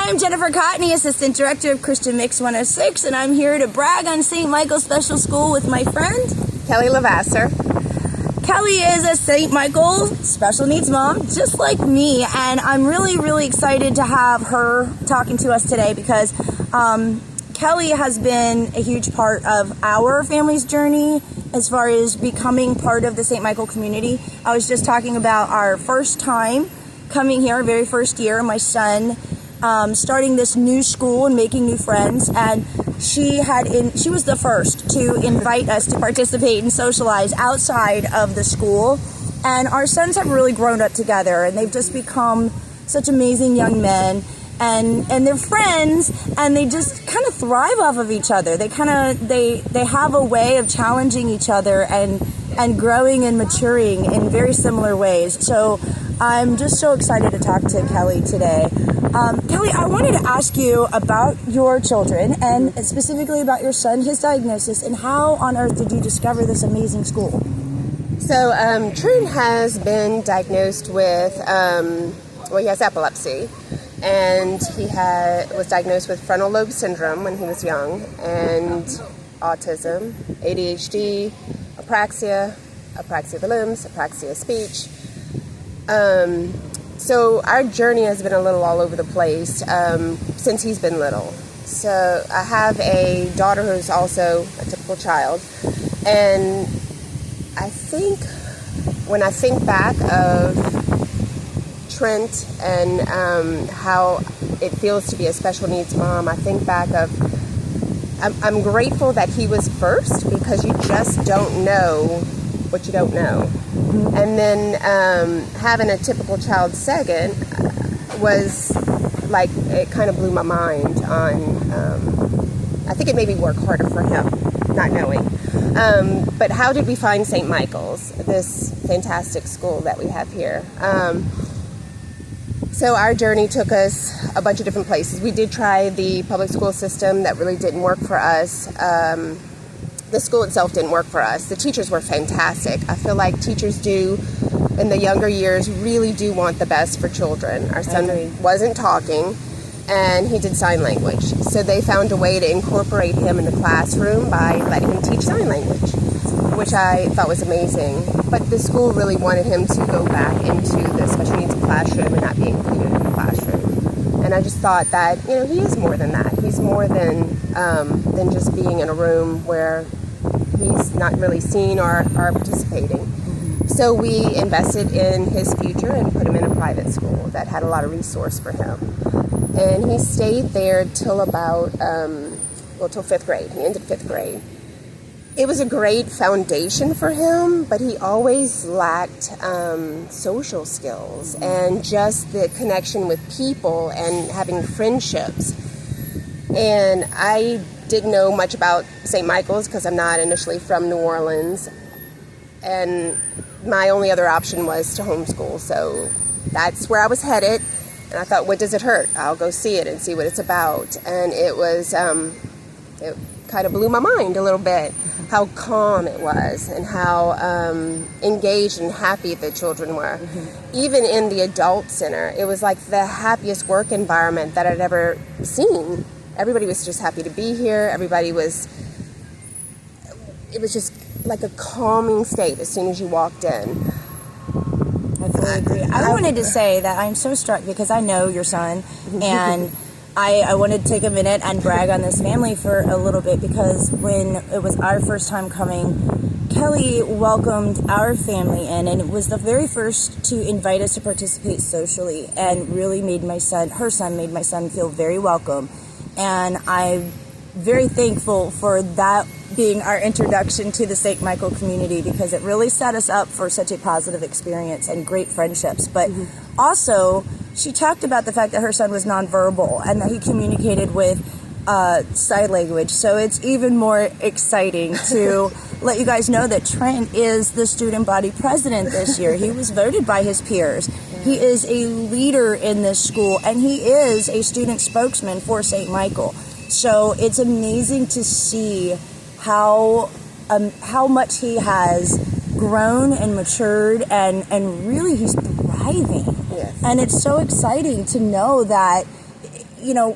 I'm Jennifer Cotney, Assistant Director of Christian Mix 106, and I'm here to brag on St. Michael's Special School with my friend, Kelly Lavasser. Kelly is a St. Michael special needs mom, just like me, and I'm really excited to have her talking to us today because Kelly has been a huge part of our family's journey as far as becoming part of the St. Michael community. I was just talking about our first time coming here, our very first year, my son starting this new school and making new friends, and she was the first to invite us to participate and socialize outside of the school. And our sons have really grown up together, and they've just become such amazing young men, and they're friends, and they just kind of thrive off of each other. They have a way of challenging each other and growing and maturing in very similar ways. So I'm just so excited to talk to Kelly today. Kelly, I wanted to ask you about your children and specifically about your son, his diagnosis, and how on earth did you discover this amazing school? So Trent has been diagnosed with, he has epilepsy, and he was diagnosed with frontal lobe syndrome when he was young, and autism, ADHD, apraxia of the limbs, apraxia of speech. So our journey has been a little all over the place since he's been little. So I have a daughter who's also a typical child, and I think when I think back of Trent and how it feels to be a special needs mom, I think back of I'm grateful that he was first, because you just don't know what you don't know. And then having a typical child second was like, it kind of blew my mind on, I think it made me work harder for him, not knowing. But how did we find St. Michael's, this fantastic school that we have here? So our journey took us a bunch of different places. We did try the public school system. That really didn't work for us. The school itself didn't work for us. The teachers were fantastic. I feel like teachers do, in the younger years, really do want the best for children. Our son wasn't talking, and he did sign language. So they found a way to incorporate him in the classroom by letting him teach sign language, which I thought was amazing. But the school really wanted him to go back into the special needs classroom and not be included in the classroom. And I just thought that, he is more than that. He's more than just being in a room where he's not really seen or participating. So we invested in his future and put him in a private school that had a lot of resource for him. And he stayed there till about, till 5th grade. He ended 5th grade. It was a great foundation for him, but he always lacked social skills and just the connection with people and having friendships. And I didn't know much about St. Michael's because I'm not initially from New Orleans. And my only other option was to homeschool. So that's where I was headed. And I thought, what does it hurt? I'll go see it and see what it's about. And it was, it kind of blew my mind a little bit, how calm it was and how engaged and happy the children were. Even in the adult center, it was like the happiest work environment that I'd ever seen. Everybody was just happy to be here. It was just like a calming state as soon as you walked in. I fully agree. I wanted to say that I'm so struck because I know your son, and I wanted to take a minute and brag on this family for a little bit, because when it was our first time coming, Kelly welcomed our family in, and it was the very first to invite us to participate socially, and really made her son made my son feel very welcome. And I'm very thankful for that being our introduction to the St. Michael community, because it really set us up for such a positive experience and great friendships. But also, she talked about the fact that her son was nonverbal and that he communicated with sign language. So it's even more exciting to let you guys know that Trent is the student body president this year. He was voted by his peers. He is a leader in this school, and he is a student spokesman for St. Michael. So it's amazing to see how much he has grown and matured, and really he's thriving. Yes. And it's so exciting to know that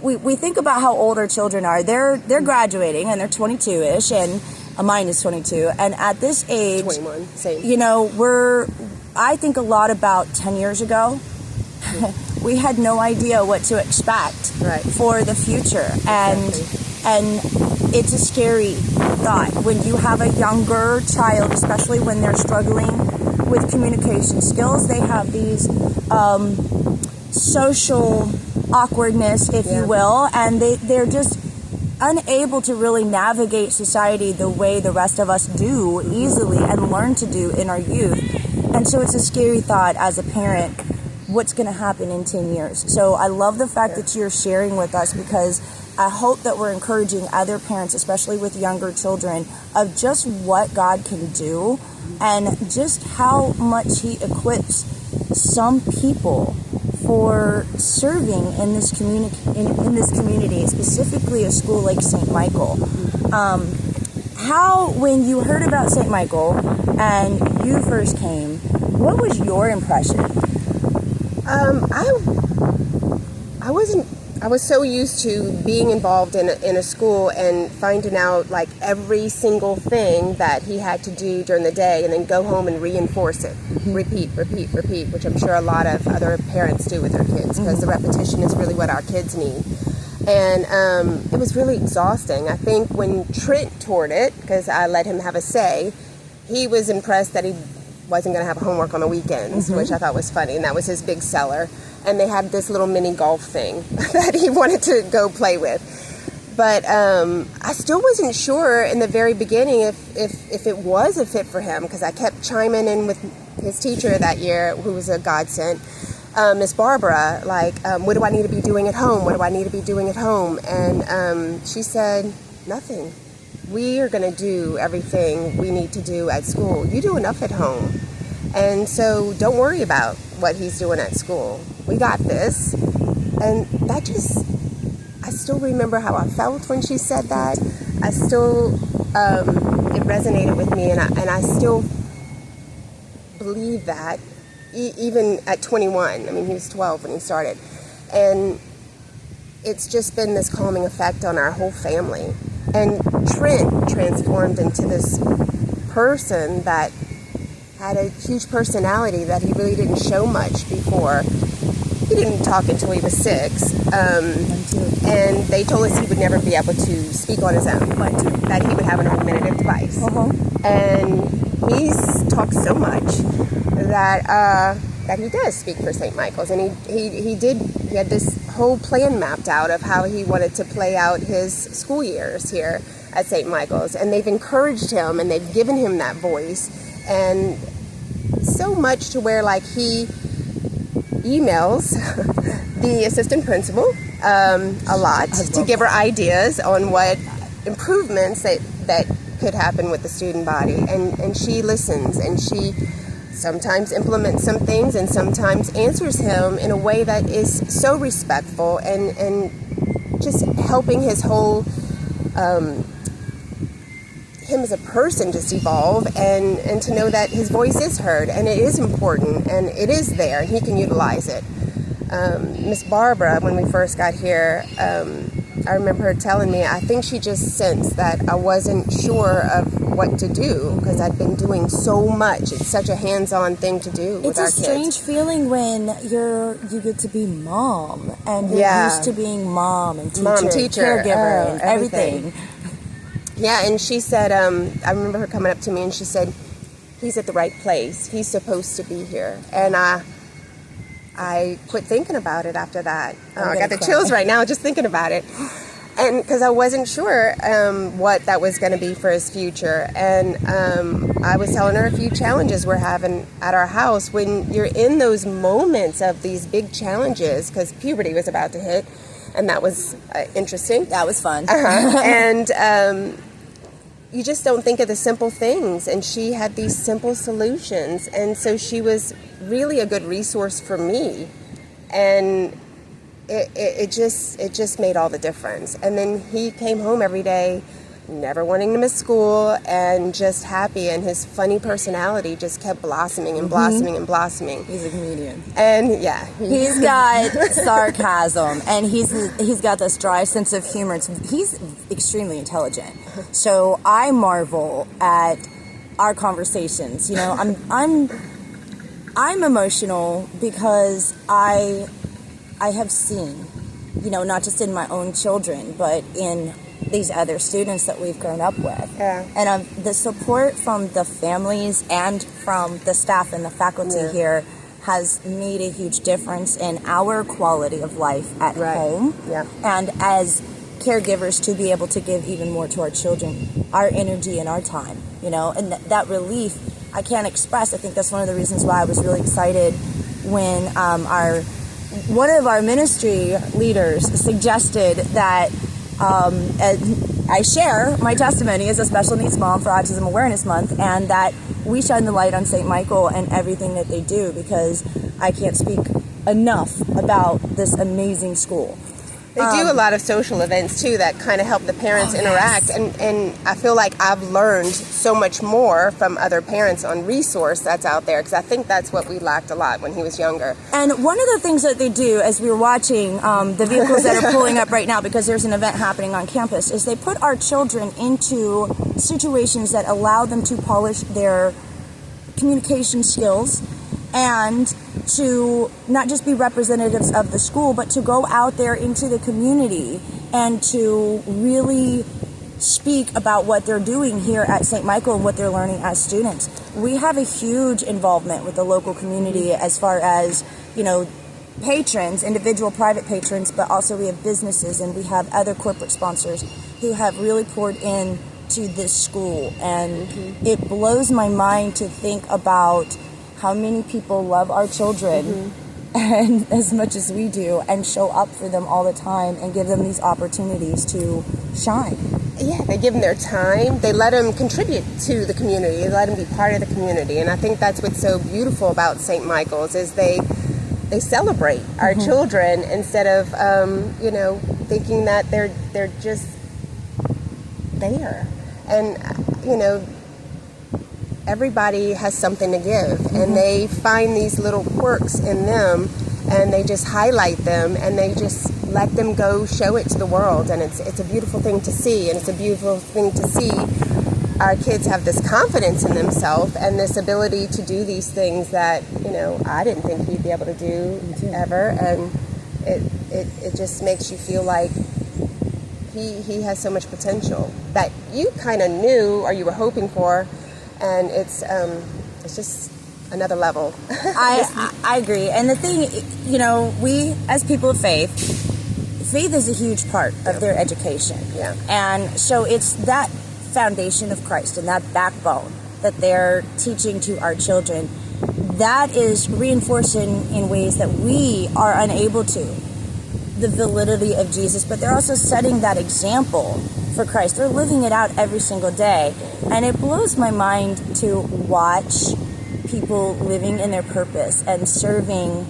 we think about how old our children are. They're graduating and they're 22-ish, and mine is 22. And at this age, 21, same. I think a lot about 10 years ago. We had no idea what to expect for the future. And it's a scary thought when you have a younger child, especially when they're struggling with communication skills. They have these social awkwardness, if you will, and they're just unable to really navigate society the way the rest of us do easily and learn to do in our youth. And so it's a scary thought as a parent, what's going to happen in 10 years. So I love the fact that you're sharing with us, because I hope that we're encouraging other parents, especially with younger children, of just what God can do and just how much He equips some people for serving in this community, specifically a school like St. Michael. When you heard about St. Michael and you first came, what was your impression? I was so used to being involved in a school and finding out like every single thing that he had to do during the day, and then go home and reinforce it, repeat, which I'm sure a lot of other parents do with their kids, because the repetition is really what our kids need. And it was really exhausting. I think when Trent toured it, because I let him have a say, he was impressed that he wasn't going to have homework on the weekends, which I thought was funny, and that was his big seller. And they had this little mini golf thing that he wanted to go play with. But I still wasn't sure in the very beginning if it was a fit for him, because I kept chiming in with his teacher that year, who was a godsend, Miss Barbara, like, what do I need to be doing at home? What do I need to be doing at home? And she said, nothing. We are going to do everything we need to do at school. You do enough at home. And so don't worry about what he's doing at school. We got this. And that just, I still remember how I felt when she said that. I still, it resonated with me, and I still believe that, even at 21. I mean, he was 12 when he started. And it's just been this calming effect on our whole family. And Trent transformed into this person that had a huge personality that he really didn't show much before. He didn't talk until he was 6. And they told us he would never be able to speak on his own, that he would have an augmentative device. And he's talked so much that he does speak for St. Michael's. And he had this whole plan mapped out of how he wanted to play out his school years here at St. Michael's. And they've encouraged him, and they've given him that voice. And so much to where, like, he emails the assistant principal a lot to give her ideas on what improvements that could happen with the student body. And she listens, and she sometimes implements some things and sometimes answers him in a way that is so respectful and just helping his whole him as a person just evolve and to know that his voice is heard and it is important and it is there and he can utilize it. Miss Barbara, when we first got here, I remember her telling me, I think she just sensed that I wasn't sure of what to do because I'd been doing so much. It's such a hands-on thing to do with our kids. It's a strange feeling when you get to be mom and you're used to being mom and teacher, caregiver, and everything. Yeah, and she said, I remember her coming up to me and she said, he's at the right place. He's supposed to be here. And I quit thinking about it after that. I got the chills right now just thinking about it. And because I wasn't sure what that was going to be for his future. And I was telling her a few challenges we're having at our house. When you're in those moments of these big challenges, because puberty was about to hit, and that was interesting. That was fun. And you just don't think of the simple things. And she had these simple solutions. And so she was really a good resource for me. And it just made all the difference. And then he came home every day never wanting to miss school and just happy, and his funny personality just kept blossoming and blossoming and blossoming. He's a comedian. And yeah, He's got sarcasm, and he's got this dry sense of humor. He's extremely intelligent. So I marvel at our conversations. You know, I'm emotional because I have seen, you know, not just in my own children, but in these other students that we've grown up with. Yeah. And the support from the families and from the staff and the faculty here has made a huge difference in our quality of life at home. Yeah. And as caregivers, to be able to give even more to our children, our energy and our time, you know, and that relief I can't express. I think that's one of the reasons why I was really excited when one of our ministry leaders suggested that I share my testimony as a special needs mom for Autism Awareness Month, and that we shine the light on St. Michael and everything that they do, because I can't speak enough about this amazing school. They do a lot of social events too that kind of help the parents interact, and I feel like I've learned so much more from other parents on resource that's out there, because I think that's what we lacked a lot when he was younger. And one of the things that they do, as we were watching the vehicles that are pulling up right now, because there's an event happening on campus, is they put our children into situations that allow them to polish their communication skills and to not just be representatives of the school, but to go out there into the community and to really speak about what they're doing here at St. Michael and what they're learning as students. We have a huge involvement with the local community as far as, you know, patrons, individual private patrons, but also we have businesses and we have other corporate sponsors who have really poured in to this school. And it blows my mind to think about how many people love our children and as much as we do, and show up for them all the time and give them these opportunities to shine. Yeah, they give them their time. They let them contribute to the community. They let them be part of the community. And I think that's what's so beautiful about St. Michael's is they celebrate our children instead of, you know, thinking that they're just there. And, you know, everybody has something to give, and they find these little quirks in them, and they just highlight them, and they just let them go show it to the world. And it's a beautiful thing to see, and it's a beautiful thing to see our kids have this confidence in themselves and this ability to do these things that, you know, I didn't think he'd be able to do ever. And it just makes you feel like he has so much potential that you kind of knew or you were hoping for. And it's just another level. I agree. And the thing, you know, we as people of faith is a huge part of their education. Yeah. And so it's that foundation of Christ and that backbone that they're teaching to our children that is reinforcing in ways that we are unable to the validity of Jesus, but they're also setting that example for Christ. They're living it out every single day. And it blows my mind to watch people living in their purpose and serving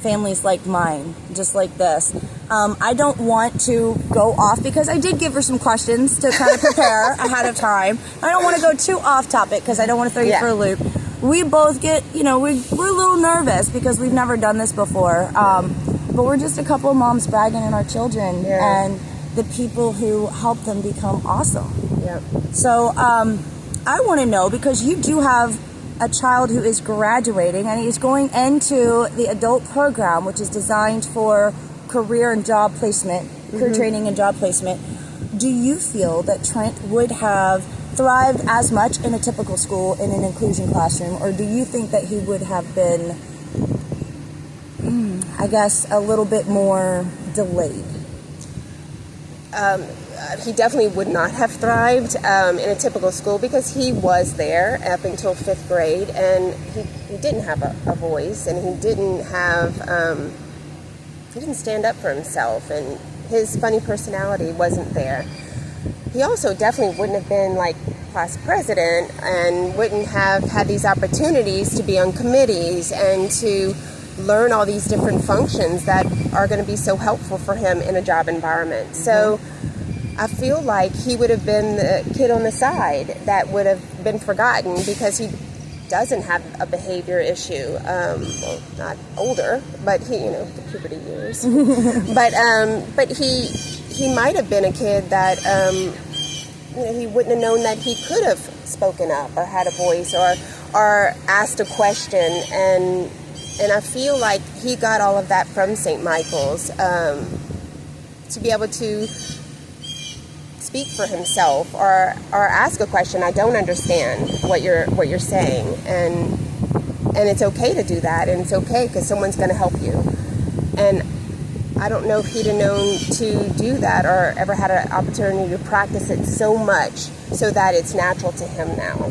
families like mine, just like this. I don't want to go off, because I did give her some questions to kind of prepare ahead of time. I don't want to go too off topic because I don't want to throw you for a loop. We both get, you know, we're a little nervous because we've never done this before. But we're just a couple of moms bragging on our children and the people who help them become awesome. Yeah. So I want to know, because you do have a child who is graduating and he's going into the adult program, which is designed for career and job placement, career training and job placement. Do you feel that Trent would have thrived as much in a typical school in an inclusion classroom, or do you think that he would have been, I guess, a little bit more delayed? He definitely would not have thrived in a typical school, because he was there up until 5th grade, and he didn't have a voice, and he didn't stand up for himself, and his funny personality wasn't there. He also definitely wouldn't have been like class president and wouldn't have had these opportunities to be on committees and to learn all these different functions that are going to be so helpful for him in a job environment. So I feel like he would have been the kid on the side that would have been forgotten because he doesn't have a behavior issue. Well, not older, but he, the puberty years. but he might have been a kid that, he wouldn't have known that he could have spoken up or had a voice or asked a question. And I feel like he got all of that from St. Michael's, to be able to speak for himself or ask a question. I don't understand what you're saying, and it's okay to do that, and it's okay because someone's going to help you. And I don't know if he'd have known to do that or ever had an opportunity to practice it so much so that it's natural to him now.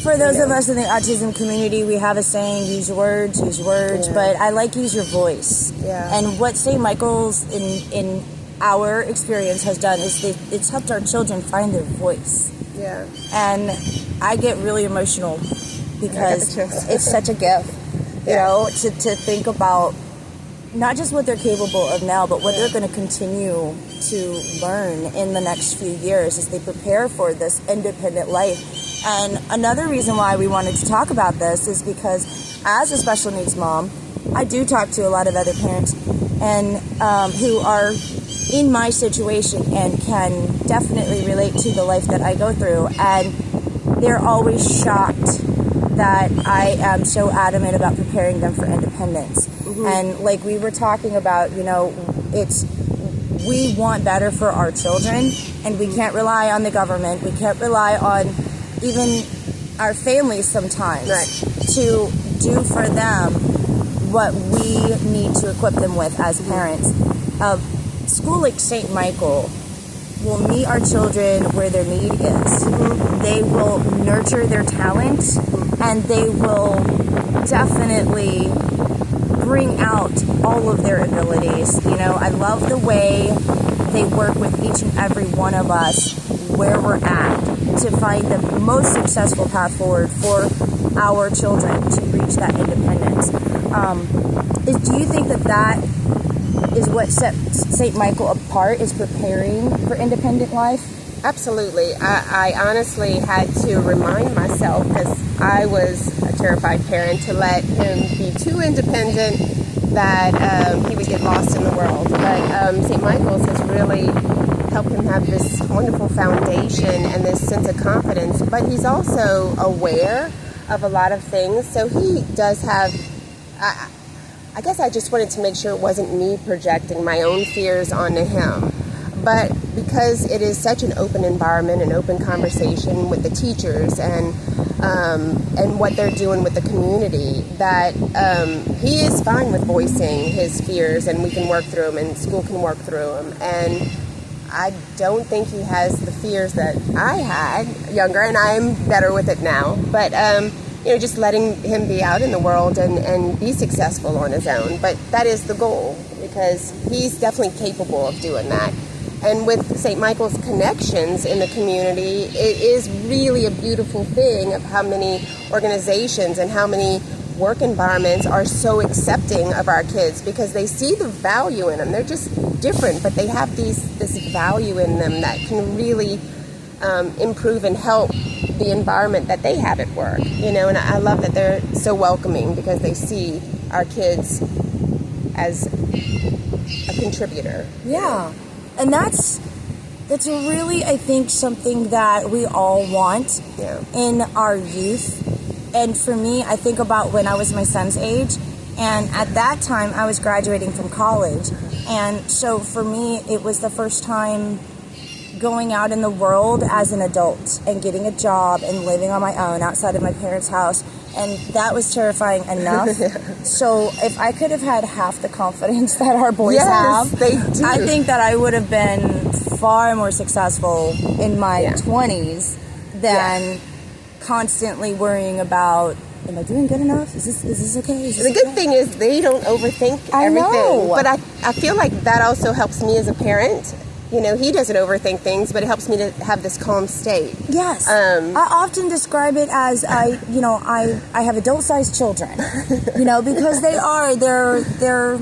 For those of us in the autism community, we have a saying, use words, Yeah. but I like use your voice. Yeah. And what St. Michael's in our experience has done is it's helped our children find their voice. Yeah. And I get really emotional because it's such a gift, to think about not just what they're capable of now, but what they're going to continue to learn in the next few years as they prepare for this independent life. And another reason why we wanted to talk about this is because as a special needs mom, I do talk to a lot of other parents and who are in my situation and can definitely relate to the life that I go through, and they're always shocked that I am so adamant about preparing them for independence. Mm-hmm. And like we were talking about, we want better for our children, and we can't rely on the government, we can't rely on even our families sometimes to do for them what we need to equip them with as parents. School like St. Michael will meet our children where their need is. They will nurture their talent, and they will definitely bring out all of their abilities. I love the way they work with each and every one of us where we're at to find the most successful path forward for our children to reach that independence. Do you think that is what set St. Michael apart, is preparing for independent life? Absolutely. I honestly had to remind myself, because I was a terrified parent, to let him be too independent that he would get lost in the world. But St. Michael's has really helped him have this wonderful foundation and this sense of confidence. But he's also aware of a lot of things. So he does have... I guess I just wanted to make sure it wasn't me projecting my own fears onto him. But because it is such an open environment, an open conversation with the teachers and what they're doing with the community, that he is fine with voicing his fears, and we can work through them, and school can work through them. And I don't think he has the fears that I had younger, and I'm better with it now. But just letting him be out in the world and be successful on his own. But that is the goal, because he's definitely capable of doing that. And with St. Michael's connections in the community, it is really a beautiful thing of how many organizations and how many work environments are so accepting of our kids, because they see the value in them. They're just different, but they have this value in them that can really improve and help the environment that they have at work, and I love that they're so welcoming, because they see our kids as a contributor. Yeah, and that's really, I think, something that we all want in our youth. And for me, I think about when I was my son's age, and at that time I was graduating from college, and so for me it was the first time going out in the world as an adult and getting a job and living on my own outside of my parents' house, and that was terrifying enough. So if I could have had half the confidence that our boys have, they do. I think that I would have been far more successful in my 20s than constantly worrying about, am I doing good enough? Is this okay? The good thing is they don't overthink everything. I know. But I feel like that also helps me as a parent. He doesn't overthink things, but it helps me to have this calm state. Yes. I often describe it as I have adult-sized children, because they're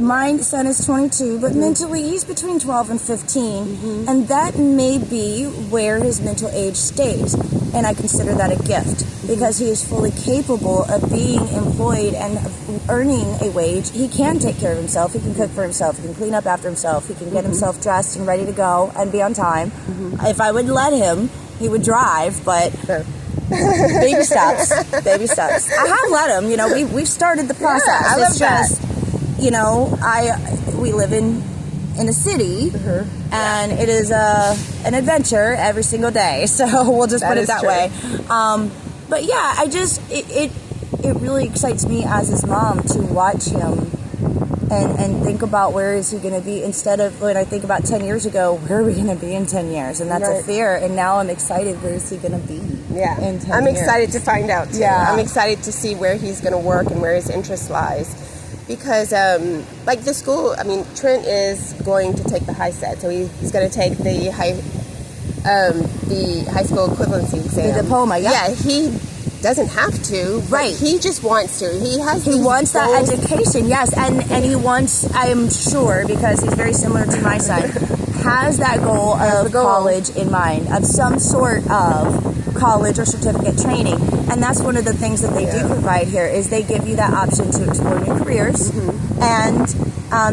My son is 22, but mentally he's between 12 and 15, and that may be where his mental age stays. And I consider that a gift because he is fully capable of being employed and earning a wage. He can take care of himself. He can cook for himself. He can clean up after himself. He can get himself dressed and ready to go and be on time. If I would let him, he would drive, but baby steps. I have let him. You know, we've started the process. I love that. You know, we live in a city, and it is an adventure every single day. So we'll just put it that way. But yeah, it really excites me as his mom to watch him and think about where is he going to be, instead of when I think about 10 years ago, where are we going to be in 10 years? And that's a fear. And now I'm excited, where is he going to be in 10 years? I'm excited to find out too. Yeah. I'm excited to see where he's going to work and where his interest lies. Because, like the school, I mean, Trent is going to take the high set, so he's going to take the high school equivalency exam. The diploma, Yeah, he doesn't have to. Right. He just wants to. He wants that education, yes, and he wants, I am sure, because he's very similar to my son, has that goal of college in mind, of some sort of college or certificate training. And that's one of the things that they do provide here, is they give you that option to explore new careers. And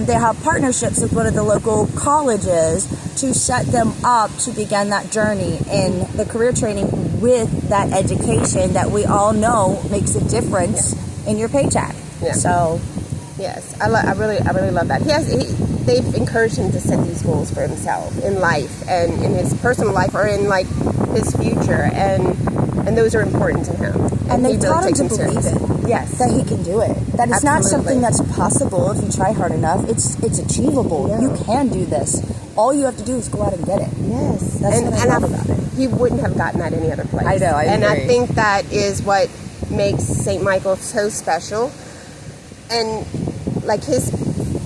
they have partnerships with one of the local colleges to set them up to begin that journey in the career training with that education that we all know makes a difference in your paycheck. So yes, I really love that. They've encouraged him to set these goals for himself in life and in his personal life, or in like his future, and those are important to him. And they taught him to believe it. Yes, that he can do it. That it's not something that's possible if you try hard enough. It's achievable. You can do this. All you have to do is go out and get it. Yes, that's what I love about it. He wouldn't have gotten that any other place. I know. And I think that is what makes St. Michael so special. And like his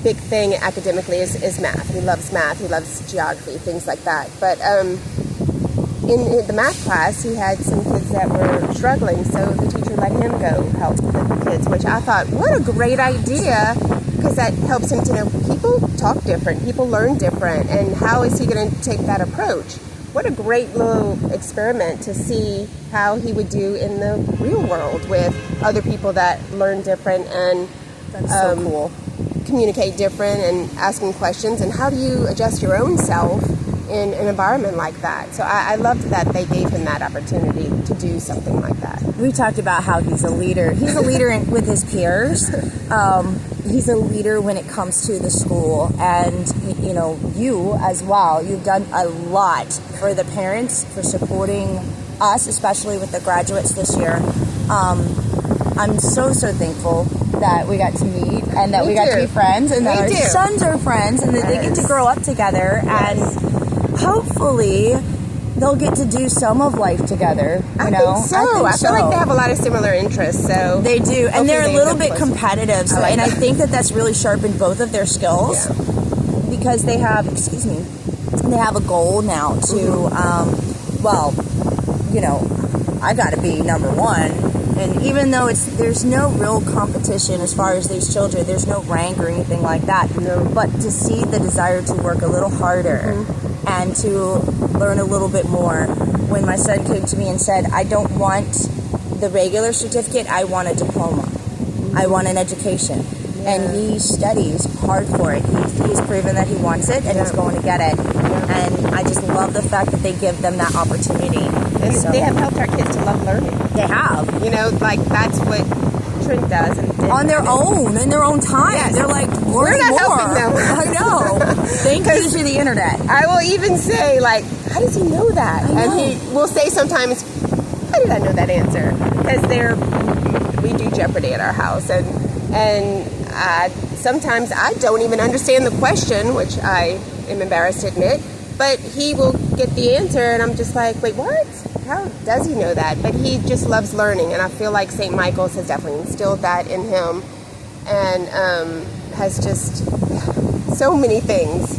big thing academically is math. He loves math. He loves geography, things like that. But in the math class, he had some kids that were struggling, so the teacher let him go help the kids, which I thought, what a great idea, because that helps him to know people talk different, people learn different, and how is he going to take that approach? What a great little experiment to see how he would do in the real world with other people that learn different and that's so cool. Communicate different and asking questions, and how do you adjust your own self in an environment like that. So I loved that they gave him that opportunity to do something like that. We talked about how he's a leader. He's a leader with his peers. He's a leader when it comes to the school, and you know, you as well. You've done a lot for the parents, for supporting us, especially with the graduates this year. I'm so thankful that we got to meet, and that we got to be friends, and that our sons are friends, and that they get to grow up together, and hopefully they'll get to do some of life together. I think so. I feel like they have a lot of similar interests. So they do, and they're a little bit competitive. So, and I think that's really sharpened both of their skills, because they have, they have a goal now to, well, you know, I got to be number one. And even though there's no real competition as far as these children, there's no rank or anything like that. But to see the desire to work a little harder and to learn a little bit more. When my son came to me and said, I don't want the regular certificate, I want a diploma. I want an education. And he studies hard for it. He's proven that he wants it, and he's going to get it. And I just love the fact that they give them that opportunity. And they have helped our kids to love learning. They have. You know, like that's what Trent does. And on their own, in their own time. Yes. They're like, we're not helping them. I know. Thank you to the internet. I will even say, like, how does he know that? And he will say sometimes, how did I know that answer? Because we do Jeopardy at our house, and sometimes I don't even understand the question, which I am embarrassed to admit, but he will get the answer, and I'm just like, wait, what? How does he know that? But he just loves learning, and I feel like St. Michael's has definitely instilled that in him, and has just so many things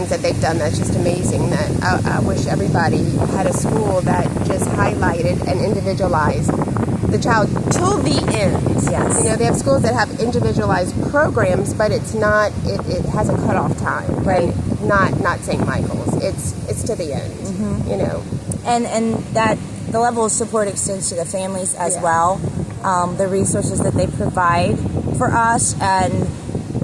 that they've done that's just amazing, that I wish everybody had a school that just highlighted and individualized the child till the end. Yes. You know, they have schools that have individualized programs, but it's not. It has a cutoff time. Right. And not St. Michael's. It's to the end. Mm-hmm. You know. And that the level of support extends to the families as well. The resources that they provide for us, and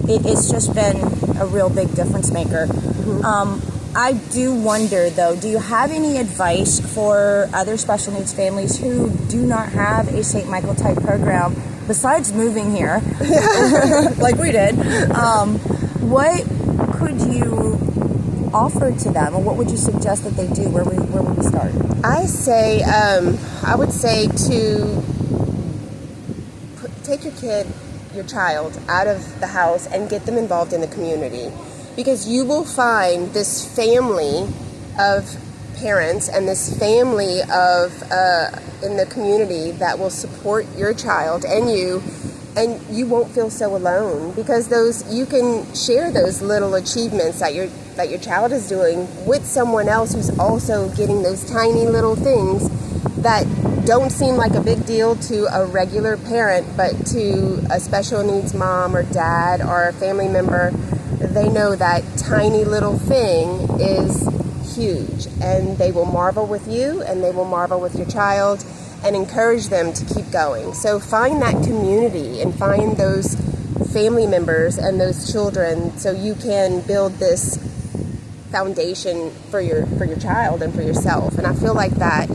it's just been a real big difference maker. Mm-hmm. I do wonder, though, do you have any advice for other special needs families who do not have a St. Michael type program, besides moving here, like we did? What could you offer to them, or what would you suggest that they do? Where would we start? I would say to take your child out of the house and get them involved in the community. Because you will find this family of parents and this family of in the community that will support your child and you won't feel so alone, because you can share those little achievements that your child is doing with someone else who's also getting those tiny little things that don't seem like a big deal to a regular parent, but to a special needs mom or dad or a family member. They know that tiny little thing is huge, and they will marvel with you and they will marvel with your child and encourage them to keep going. So find that community and find those family members and those children so you can build this foundation for your child and for yourself. And I feel like that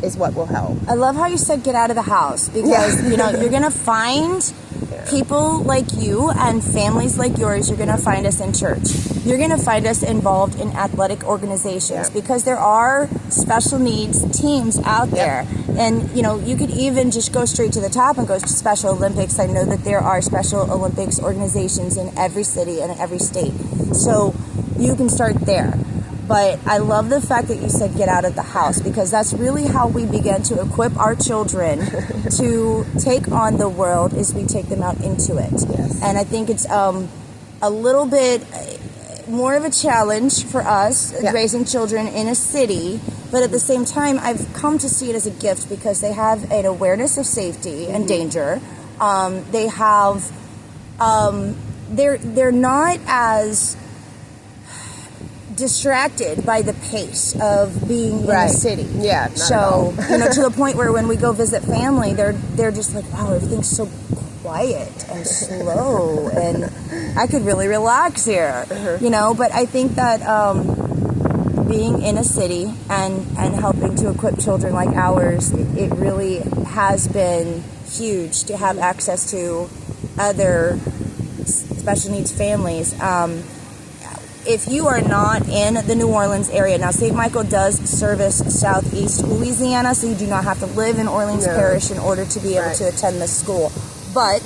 is what will help. I love how you said get out of the house, because you know you're gonna find people like you and families like yours. You're gonna find us in church. You're gonna find us involved in athletic organizations, because there are special needs teams out there. And you know, you could even just go straight to the top and go to Special Olympics. I know that there are Special Olympics organizations in every city and every state, so you can start there. But I love the fact that you said get out of the house, because that's really how we begin to equip our children to take on the world, as we take them out into it. Yes. And I think it's a little bit more of a challenge for us raising children in a city, but at the same time, I've come to see it as a gift, because they have an awareness of safety and danger. They have, they're not as distracted by the pace of being in a city. Yeah. So, you know, to the point where when we go visit family, they're just like, wow, everything's so quiet and slow, and I could really relax here. You know, but I think that being in a city and helping to equip children like ours, it really has been huge to have access to other special needs families. If you are not in the New Orleans area, now St. Michael does service Southeast Louisiana, so you do not have to live in Orleans Parish in order to be able to attend this school. But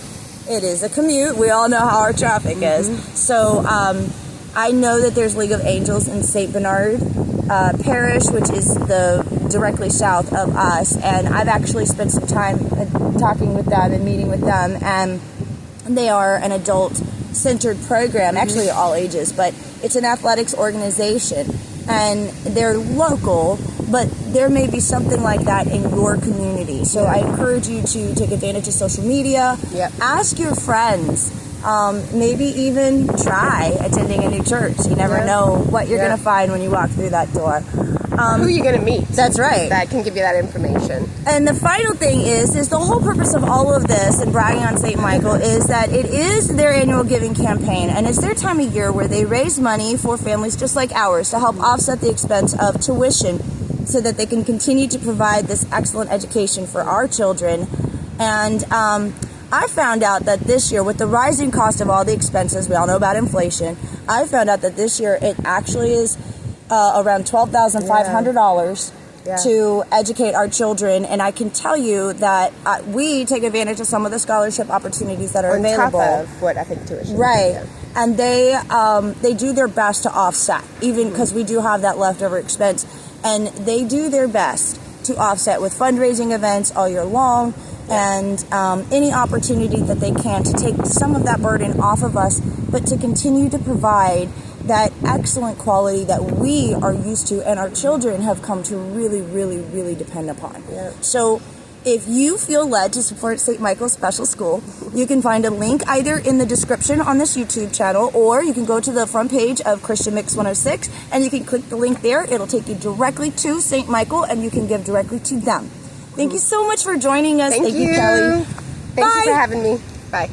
it is a commute. We all know how our traffic is. So I know that there's League of Angels in St. Bernard Parish, which is directly south of us, and I've actually spent some time talking with them and meeting with them, and they are an adult-centered program, actually all ages, but it's an athletics organization, and they're local, but there may be something like that in your community. So I encourage you to take advantage of social media. Ask your friends. Maybe even try attending a new church. You never know what you're going to find when you walk through that door. Who are you going to meet? That's right. That can give you that information. And the final thing is the whole purpose of all of this and bragging on St. Michael is that it is their annual giving campaign, and it's their time of year where they raise money for families just like ours to help offset the expense of tuition so that they can continue to provide this excellent education for our children. And I found out that this year, with the rising cost of all the expenses, we all know about inflation, I found out that this year it actually is around $12,500 to educate our children, and I can tell you that we take advantage of some of the scholarship opportunities that are available. On top of what I think tuition. Right. And they do their best to offset, even because we do have that leftover expense, and they do their best to offset with fundraising events all year long, and any opportunity that they can to take some of that burden off of us, but to continue to provide that excellent quality that we are used to and our children have come to really, really, really depend upon. So if you feel led to support St. Michael's Special School, you can find a link either in the description on this YouTube channel, or you can go to the front page of Christian Mix 106 and you can click the link there. It'll take you directly to St. Michael and you can give directly to them. Thank you so much for joining us. Thank you, Kelly. Thank you for having me. Bye.